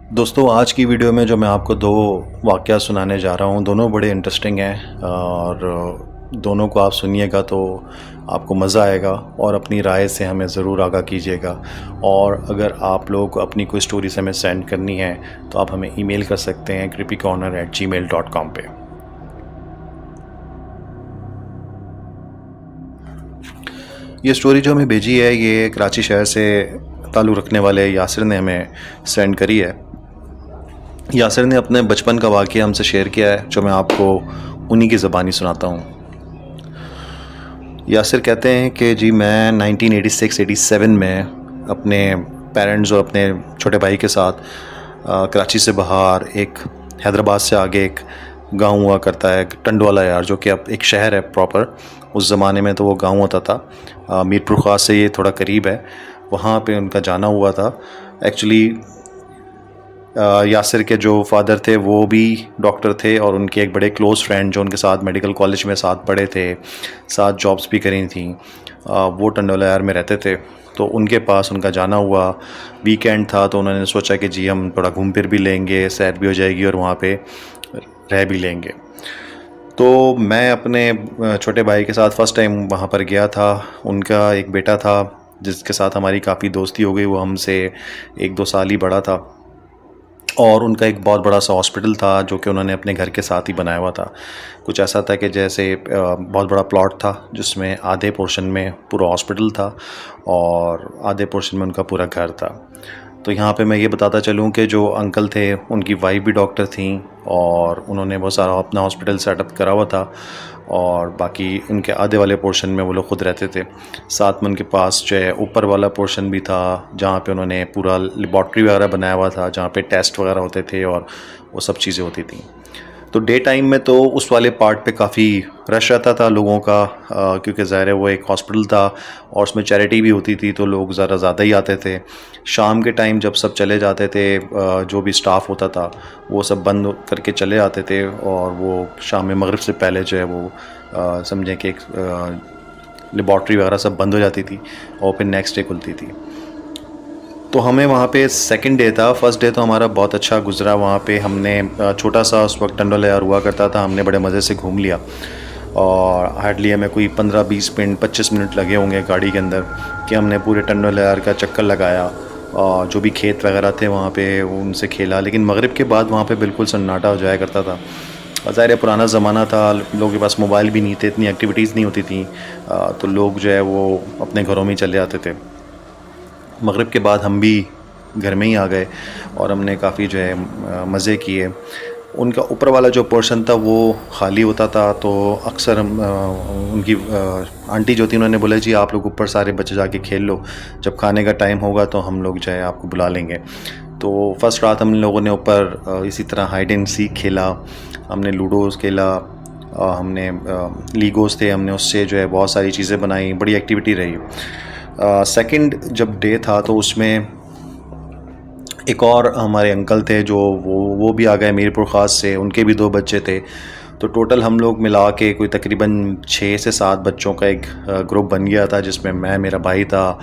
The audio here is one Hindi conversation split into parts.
दोस्तों, आज की वीडियो में जो मैं आपको दो वाक़या सुनाने जा रहा हूँ, दोनों बड़े इंटरेस्टिंग हैं और दोनों को आप सुनिएगा तो आपको मज़ा आएगा और अपनी राय से हमें ज़रूर आगाह कीजिएगा। और अगर आप लोग को अपनी कोई स्टोरीज़ हमें सेंड करनी है तो आप हमें ईमेल कर सकते हैं creepycorner@gmail.com पे। ये स्टोरी जो हमें भेजी है, ये कराची शहर से ताल्लुक़ रखने वाले यासिर ने हमें सेंड करी है। यासिर ने अपने बचपन का वाक़या हमसे शेयर किया है, जो मैं आपको उन्हीं की ज़बानी सुनाता हूँ। यासिर कहते हैं कि जी मैं 1986-87 में अपने पेरेंट्स और अपने छोटे भाई के साथ कराची से बाहर एक हैदराबाद से आगे एक गांव हुआ करता है, टंडवाला यार, जो कि अब एक शहर है प्रॉपर। उस ज़माने में तो वो गांव होता था। मीरपुर ख़ास से ये थोड़ा करीब है। वहाँ पे उनका जाना हुआ था। एक्चुअली यासिर के जो फादर थे वो भी डॉक्टर थे और उनके एक बड़े क्लोज़ फ्रेंड जो उनके साथ मेडिकल कॉलेज में साथ पढ़े थे, साथ जॉब्स भी करी थी, वो टंडोला यार में रहते थे। तो उनके पास उनका जाना हुआ। वीकेंड था तो उन्होंने सोचा कि जी हम थोड़ा घूम फिर भी लेंगे, सैर भी हो जाएगी और वहाँ पे रह भी लेंगे। तो मैं अपने छोटे भाई के साथ फ़र्स्ट टाइम वहाँ पर गया था। उनका एक बेटा था जिसके साथ हमारी काफ़ी दोस्ती हो गई। वो हमसे 1-2 साल ही बड़ा था और उनका एक बहुत बड़ा सा हॉस्पिटल था जो कि उन्होंने अपने घर के साथ ही बनाया हुआ था। कुछ ऐसा था कि जैसे बहुत बड़ा प्लॉट था जिसमें आधे पोर्शन में पूरा हॉस्पिटल था और आधे पोर्शन में उनका पूरा घर था। तो यहाँ पे मैं ये बताता चलूँ कि जो अंकल थे उनकी वाइफ भी डॉक्टर थी और उन्होंने बहुत सारा अपना हॉस्पिटल सेटअप करा हुआ था और बाकी उनके आधे वाले पोर्शन में वो लोग खुद रहते थे। साथ में उनके पास जो है ऊपर वाला पोर्शन भी था जहाँ पे उन्होंने पूरा लेबॉर्ट्री वगैरह बनाया हुआ था, जहाँ पे टेस्ट वगैरह होते थे और वो सब चीज़ें होती थी। तो डे टाइम में तो उस वाले पार्ट पे काफ़ी रश रहता था लोगों का, क्योंकि ज़ाहिर है वो एक हॉस्पिटल था और उसमें चैरिटी भी होती थी तो लोग ज़रा ज़्यादा ही आते थे। शाम के टाइम जब सब चले जाते थे, जो भी स्टाफ होता था वो सब बंद करके चले आते थे और वो शाम में मगरिब से पहले जो है वो समझें कि एक लेबॉर्ट्री वगैरह सब बंद हो जाती थी और फिर नेक्स्ट डे खुलती थी। तो हमें वहाँ पे सेकंड डे था। फर्स्ट डे तो हमारा बहुत अच्छा गुजरा। वहाँ पे हमने छोटा सा उस वक्त टंडोला यार हुआ करता था, हमने बड़े मज़े से घूम लिया और हार्डली हमें कोई 15-20 मिनट 25 मिनट लगे होंगे गाड़ी के अंदर कि हमने पूरे टंडोला यार का चक्कर लगाया और जो भी खेत वगैरह थे वहाँ पे उनसे खेला। लेकिन मगरिब के बाद वहाँ पे बिल्कुल सन्नाटा हो जाया करता था। ज़ाहिर है पुराना ज़माना था, लोगों के पास मोबाइल भी नहीं थे, इतनी एक्टिविटीज़ नहीं होती थी, तो लोग जो है वो अपने घरों में ही चले जाते थे। मगरिब के बाद हम भी घर में ही आ गए और हमने काफ़ी जो है मज़े किए। उनका ऊपर वाला जो पोर्शन था वो ख़ाली होता था तो अक्सर हम उनकी आंटी जो थी उन्होंने बोला जी आप लोग ऊपर सारे बच्चे जाके खेल लो, जब खाने का टाइम होगा तो हम लोग जो है आपको बुला लेंगे। तो फर्स्ट रात हम लोगों ने ऊपर इसी तरह हाइड एंड सीक खेला, हमने लूडोज़ खेला, हमने लीगोज़ थे, हमने उससे जो है बहुत सारी चीज़ें बनाई, बड़ी एक्टिविटी रही। सेकंड जब डे था तो उसमें एक और हमारे अंकल थे जो वो भी आ गए मीरपुर ख़ास से, उनके भी 2 बच्चे थे। तो टोटल हम लोग मिला के कोई तकरीबन 6 से 7 बच्चों का एक ग्रुप बन गया था जिसमें मैं, मेरा भाई था,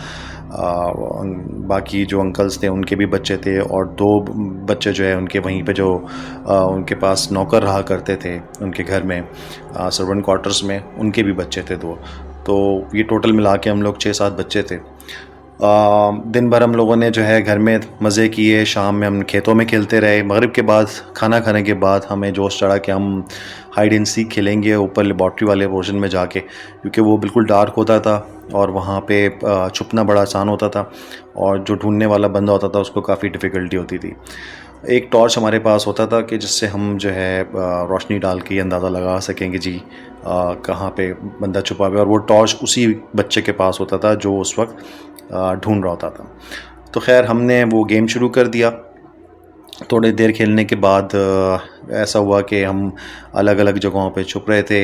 बाकी जो अंकल्स थे उनके भी बच्चे थे और 2 बच्चे जो है उनके वहीं पे जो उनके पास नौकर रहा करते थे उनके घर में, सर्वेंट क्वार्टर्स में, उनके भी बच्चे थे 2। तो ये टोटल मिला के हम लोग 6-7 बच्चे थे। दिन भर हम लोगों ने जो है घर में मज़े किए, शाम में हम खेतों में खेलते रहे। मगरिब के बाद खाना खाने के बाद हमें जोश चढ़ा कि हम हाइड एंड सीक खेलेंगे ऊपर लेबॉर्ट्री वाले पोर्शन में जाके, क्योंकि वो बिल्कुल डार्क होता था और वहाँ पे छुपना बड़ा आसान होता था और जो ढूंढने वाला बंदा होता था उसको काफ़ी डिफ़िकल्टी होती थी। एक टॉर्च हमारे पास होता था कि जिससे हम जो है रोशनी डाल के अंदाज़ा लगा सकेंगे जी कहाँ पे बंदा छुपा हुआ है, और वो टॉर्च उसी बच्चे के पास होता था जो उस वक्त ढूंढ रहा होता था। तो खैर हमने वो गेम शुरू कर दिया। थोड़ी देर खेलने के बाद ऐसा हुआ कि हम अलग अलग जगहों पे छुप रहे थे।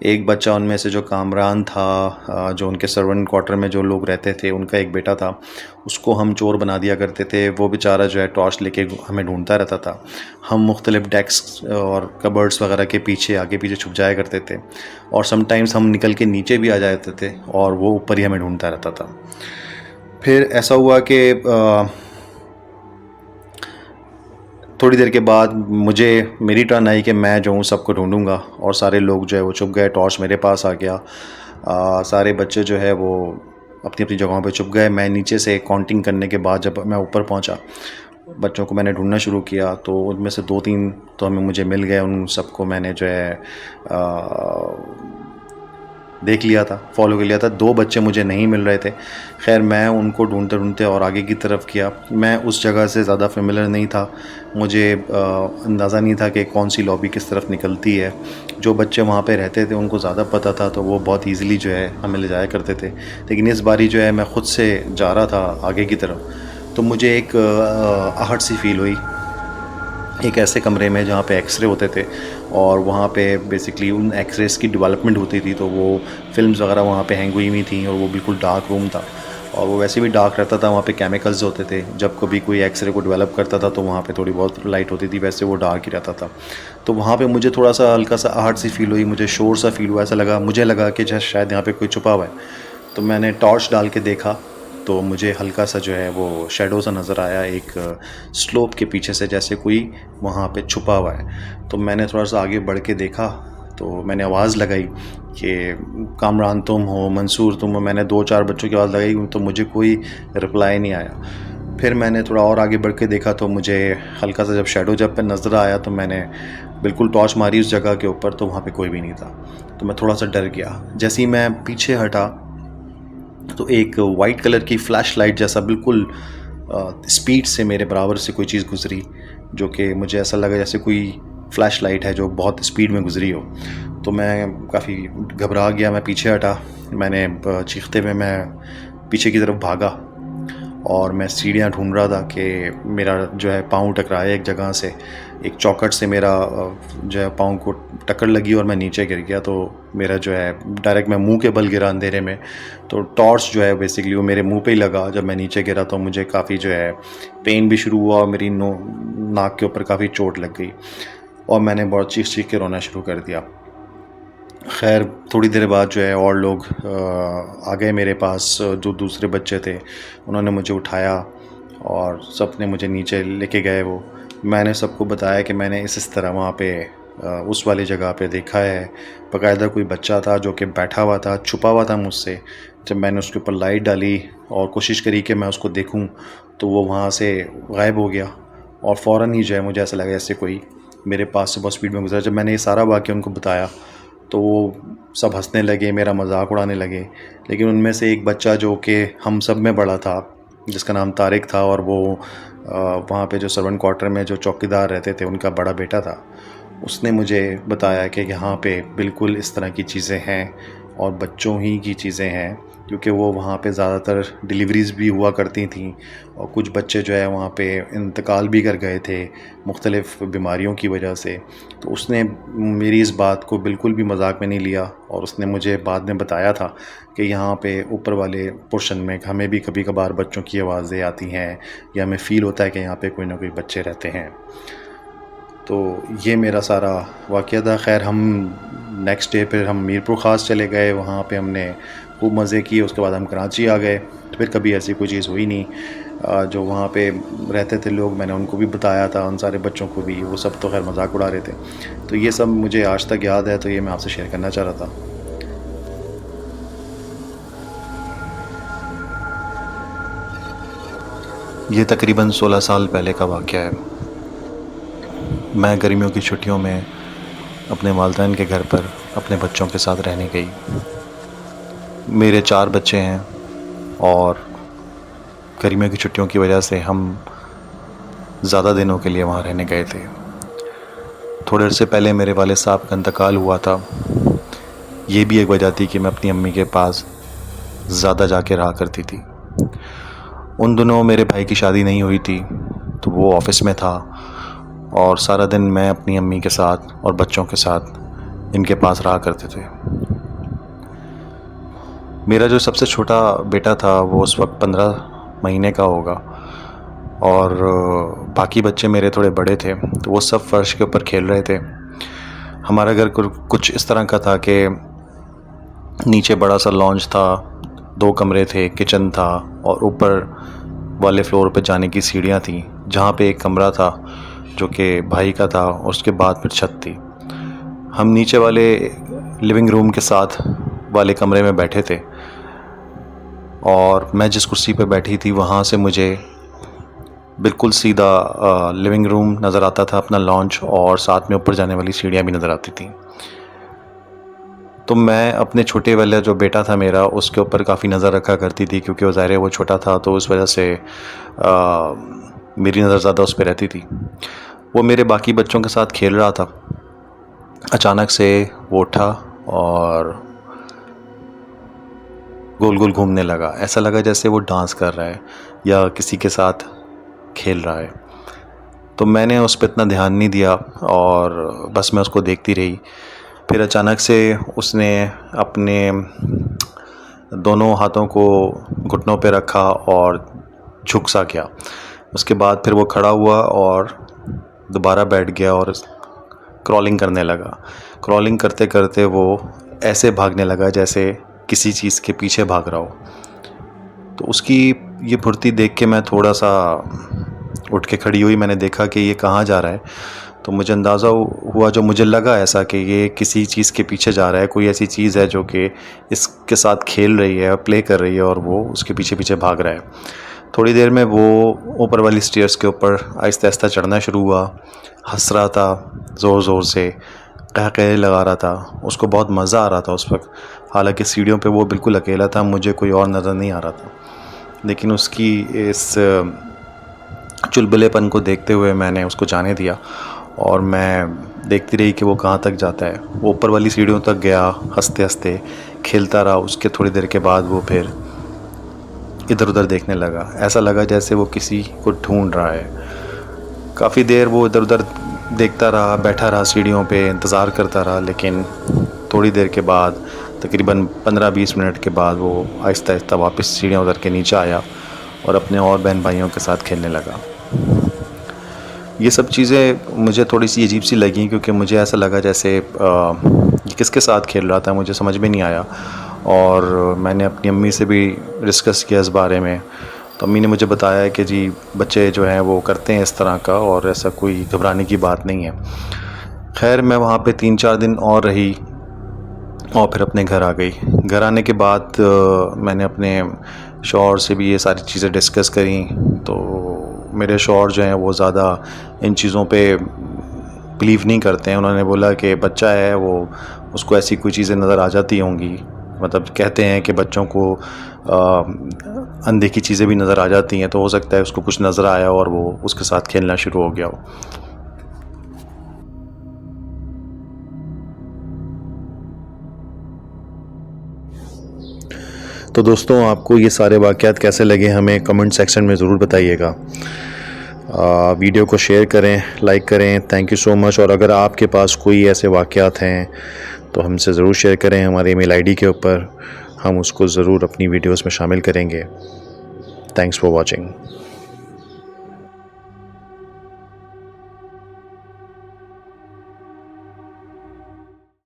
एक बच्चा उनमें से जो कामरान था, जो उनके सर्वेंट क्वार्टर में जो लोग रहते थे, उनका एक बेटा था, उसको हम चोर बना दिया करते थे। वो बेचारा जो है टॉर्च लेके हमें ढूंढता रहता था। हम मुख्तलिफ डेस्क और कबर्ड्स वगैरह के पीछे आगे पीछे छुप जाया करते थे और समटाइम्स हम निकल के नीचे भी आ जाते थे और वो ऊपर ही हमें ढूंढता रहता था। फिर ऐसा हुआ कि थोड़ी देर के बाद मेरी टर्न आई कि मैं जो हूँ सबको ढूंढूंगा, और सारे लोग जो है वो छुप गए। टॉर्च मेरे पास आ गया। सारे बच्चे जो है वो अपनी अपनी जगहों पे छुप गए। मैं नीचे से काउंटिंग करने के बाद जब मैं ऊपर पहुंचा, बच्चों को मैंने ढूंढना शुरू किया, तो उनमें से 2-3 तो मुझे मिल गए। उन सबको मैंने जो है देख लिया था, फॉलो कर लिया था। 2 बच्चे मुझे नहीं मिल रहे थे। खैर मैं उनको ढूंढते ढूंढते और आगे की तरफ किया। मैं उस जगह से ज़्यादा फेमिलियर नहीं था, मुझे अंदाज़ा नहीं था कि कौन सी लॉबी किस तरफ निकलती है। जो बच्चे वहाँ पे रहते थे उनको ज़्यादा पता था, तो वो बहुत ईज़िली जो है हमें ले जाया करते थे। लेकिन इस बारी जो है मैं ख़ुद से जा रहा था आगे की तरफ, तो मुझे एक आहट सी फील हुई एक ऐसे कमरे में जहाँ पे एक्सरे होते थे, और वहाँ पे बेसिकली उन एक्सरेस की डेवलपमेंट होती थी। तो वो फिल्म्स वगैरह वहाँ पे हैंग हुई थी, और वो बिल्कुल डार्क रूम था, और वो वैसे भी डार्क रहता था। वहाँ पे केमिकल्स होते थे, जब कभी कोई एक्सरे को डेवलप करता था तो वहाँ पे थोड़ी बहुत लाइट होती थी, वैसे वो डार्क ही रहता था। तो वहाँ पे मुझे थोड़ा सा हल्का सा आहट सी फील हुई, मुझे शोर सा फील हुआ। ऐसा लगा, मुझे लगा कि शायद यहाँ पर कोई छुपा हुआ है। तो मैंने टॉर्च डाल के देखा, तो मुझे हल्का सा जो है वो शैडो सा नज़र आया एक स्लोप के पीछे से, जैसे कोई वहाँ पे छुपा हुआ है। तो मैंने थोड़ा सा आगे बढ़ के देखा, तो मैंने आवाज़ लगाई कि कामरान तुम हो, मंसूर तुम हो। मैंने 2-4 बच्चों की आवाज़ लगाई, तो मुझे कोई रिप्लाई नहीं आया। फिर मैंने थोड़ा और आगे बढ़ के देखा, तो मुझे हल्का सा जब शैडो पे नज़र आया, तो मैंने बिल्कुल टॉर्च मारी उस जगह के ऊपर, तो वहाँ पे कोई भी नहीं था। तो मैं थोड़ा सा डर गया। जैसे ही मैं पीछे हटा, तो एक वाइट कलर की फ्लैश लाइट जैसा बिल्कुल स्पीड से मेरे बराबर से कोई चीज़ गुजरी, जो कि मुझे ऐसा लगा जैसे कोई फ्लैश लाइट है जो बहुत स्पीड में गुजरी हो। तो मैं काफ़ी घबरा गया, मैं पीछे हटा। मैंने चीखते हुए मैं पीछे की तरफ भागा, और मैं सीढ़ियाँ ढूंढ रहा था कि मेरा जो है पाँव टकराया एक जगह से, एक चौखट से मेरा जो है पाँव को टक्कर लगी और मैं नीचे गिर गया। तो मेरा जो है डायरेक्ट मैं मुंह के बल गिरा अंधेरे में। तो टॉर्च जो है बेसिकली वो मेरे मुंह पे ही लगा। जब मैं नीचे गिरा तो मुझे काफ़ी जो है पेन भी शुरू हुआ, और मेरी नाक के ऊपर काफ़ी चोट लग गई, और मैंने बहुत चीख के रोना शुरू कर दिया। खैर थोड़ी देर बाद जो है और लोग आ गए मेरे पास, जो दूसरे बच्चे थे उन्होंने मुझे उठाया, और सब ने मुझे नीचे लेके गए। वो मैंने सबको बताया कि मैंने इस तरह वहाँ पे उस वाली जगह पे देखा है। बाकायदा कोई बच्चा था जो कि बैठा हुआ था, छुपा हुआ था मुझसे। जब मैंने उसके ऊपर लाइट डाली और कोशिश करी कि मैं उसको देखूं, तो वो वहाँ से गायब हो गया, और फ़ौरन ही जो है मुझे ऐसा लगा जैसे कोई मेरे पास से बहुत स्पीड में गुजरा। जब मैंने ये सारा वाक़या उनको बताया, तो वो सब हंसने लगे, मेरा मजाक उड़ाने लगे। लेकिन उनमें से एक बच्चा जो कि हम सब में बड़ा था, जिसका नाम तारिक था, और वो वहाँ पे जो सर्वेंट क्वार्टर में जो चौकीदार रहते थे उनका बड़ा बेटा था, उसने मुझे बताया कि यहाँ पे बिल्कुल इस तरह की चीज़ें हैं, और बच्चों ही की चीज़ें हैं, क्योंकि वो वहाँ पे ज़्यादातर डिलीवरीज़ भी हुआ करती थी, और कुछ बच्चे जो है वहाँ पे इंतकाल भी कर गए थे मुख्तलिफ़ बीमारियों की वजह से। तो उसने मेरी इस बात को बिल्कुल भी मजाक में नहीं लिया, और उसने मुझे बाद में बताया था कि यहाँ पे ऊपर वाले पोर्शन में हमें भी कभी कभार बच्चों की आवाज़ें आती हैं, या हमें फ़ील होता है कि यहाँ पे कोई ना कोई बच्चे रहते हैं। तो ये मेरा सारा वाक़या था। खैर हम नेक्स्ट डे फिर हम मीरपुर ख़ास चले गए, वहाँ पे हमने खूब मज़े किए। उसके बाद हम कराची आ गए। फिर कभी ऐसी कोई चीज़ हुई नहीं। जो वहाँ पे रहते थे लोग, मैंने उनको भी बताया था, उन सारे बच्चों को भी, वो सब तो खैर मजाक उड़ा रहे थे। तो ये सब मुझे आज तक याद है, तो ये मैं आपसे शेयर करना चाह रहा था। ये तकरीबन 16 साल पहले का वाक़या है। मैं गर्मियों की छुट्टियों में अपने वालिदैन के घर पर अपने बच्चों के साथ रहने गई। मेरे 4 बच्चे हैं, और गर्मियों की छुट्टियों की वजह से हम ज़्यादा दिनों के लिए वहाँ रहने गए थे। थोड़े अरसे पहले मेरे वालिद साहब का इंतकाल हुआ था। ये भी एक वजह थी कि मैं अपनी अम्मी के पास ज़्यादा जाके रहा करती थी। उन दिनों मेरे भाई की शादी नहीं हुई थी, तो वो ऑफ़िस में था, और सारा दिन मैं अपनी अम्मी के साथ और बच्चों के साथ इनके पास रहा करते थे। मेरा जो सबसे छोटा बेटा था वो उस वक्त 15 महीने का होगा, और बाकी बच्चे मेरे थोड़े बड़े थे, तो वो सब फर्श के ऊपर खेल रहे थे। हमारा घर कुछ इस तरह का था कि नीचे बड़ा सा लॉन्च था, 2 कमरे थे, किचन था, और ऊपर वाले फ्लोर पे जाने की सीढ़ियाँ थी। जहाँ पे एक कमरा था जो कि भाई का था, उसके बाद फिर छत थी। हम नीचे वाले लिविंग रूम के साथ वाले कमरे में बैठे थे और मैं जिस कुर्सी पे बैठी थी वहाँ से मुझे बिल्कुल सीधा लिविंग रूम नज़र आता था, अपना लॉन्च, और साथ में ऊपर जाने वाली सीढ़ियाँ भी नज़र आती थी। तो मैं अपने छोटे वाला जो बेटा था मेरा, उसके ऊपर काफ़ी नज़र रखा करती थी, क्योंकि वो ज़ाहिर है वो छोटा था, तो उस वजह से मेरी नज़र ज़्यादा उस पर रहती थी। वो मेरे बाकी बच्चों के साथ खेल रहा था। अचानक से वो उठा और गोल गोल घूमने लगा। ऐसा लगा जैसे वो डांस कर रहा है या किसी के साथ खेल रहा है। तो मैंने उस पर इतना ध्यान नहीं दिया और बस मैं उसको देखती रही। फिर अचानक से उसने अपने दोनों हाथों को घुटनों पे रखा और झुक सा गया। उसके बाद फिर वो खड़ा हुआ और दोबारा बैठ गया और क्रॉलिंग करने लगा। क्रॉलिंग करते करते वो ऐसे भागने लगा जैसे किसी चीज़ के पीछे भाग रहा हो। तो उसकी ये फुर्ती देख के मैं थोड़ा सा उठ के खड़ी हुई। मैंने देखा कि ये कहाँ जा रहा है। तो मुझे अंदाज़ा हुआ, जो मुझे लगा ऐसा, कि ये किसी चीज़ के पीछे जा रहा है। कोई ऐसी चीज़ है जो कि इसके साथ खेल रही है, प्ले कर रही है, और वो उसके पीछे पीछे भाग रहा है। थोड़ी देर में वो ऊपर वाली स्टेयर्स के ऊपर आहिस्ता आहिस्ता चढ़ना शुरू हुआ। हंस रहा था ज़ोर ज़ोर से, कहकहे लगा रहा था। उसको बहुत मज़ा आ रहा था उस वक्त। हालांकि सीढ़ियों पे वो बिल्कुल अकेला था, मुझे कोई और नज़र नहीं आ रहा था। लेकिन उसकी इस चुलबुलेपन को देखते हुए मैंने उसको जाने दिया और मैं देखती रही कि वो कहाँ तक जाता है। वो ऊपर वाली सीढ़ियों तक गया, हंसते हंसते खेलता रहा। उसके थोड़ी देर के बाद वो फिर इधर उधर देखने लगा। ऐसा लगा जैसे वो किसी को ढूंढ रहा है। काफ़ी देर वो इधर उधर देखता रहा, बैठा रहा सीढ़ियों पे, इंतज़ार करता रहा। लेकिन थोड़ी देर के बाद, तकरीबन 15-20 मिनट के बाद, वो आहिस्ता आहिस्ता वापस सीढ़ियाँ उतर के नीचे आया और अपने और बहन भाइयों के साथ खेलने लगा। ये सब चीज़ें मुझे थोड़ी सी अजीब सी लगी, क्योंकि मुझे ऐसा लगा जैसे ये किसके साथ खेल रहा था, मुझे समझ में नहीं आया। और मैंने अपनी अम्मी से भी डिस्कस किया इस बारे में। तो अम्मी ने मुझे बताया कि जी बच्चे जो हैं वो करते हैं इस तरह का, और ऐसा कोई घबराने की बात नहीं है। खैर, मैं वहाँ पे 3-4 दिन और रही और फिर अपने घर आ गई। घर आने के बाद मैंने अपने शौहर से भी ये सारी चीज़ें डिस्कस करी। तो मेरे शौहर जो हैं वो ज़्यादा इन चीज़ों पे बिलीव नहीं करते हैं। उन्होंने बोला कि बच्चा है, वो उसको ऐसी कोई चीज़ें नज़र आ जाती होंगी। मतलब कहते हैं कि बच्चों को अनदेखी चीज़ें भी नज़र आ जाती हैं, तो हो सकता है उसको कुछ नज़र आया और वो उसके साथ खेलना शुरू हो गया हो। तो दोस्तों, आपको ये सारे वाक़यात कैसे लगे हमें कमेंट सेक्शन में ज़रूर बताइएगा। वीडियो को शेयर करें, लाइक करें। Thank you so much. और अगर आपके पास कोई ऐसे वाक़यात हैं तो हमसे ज़रूर शेयर करें हमारे ईमेल आईडी के ऊपर। हम उसको ज़रूर अपनी वीडियोस में शामिल करेंगे। Thanks for watching.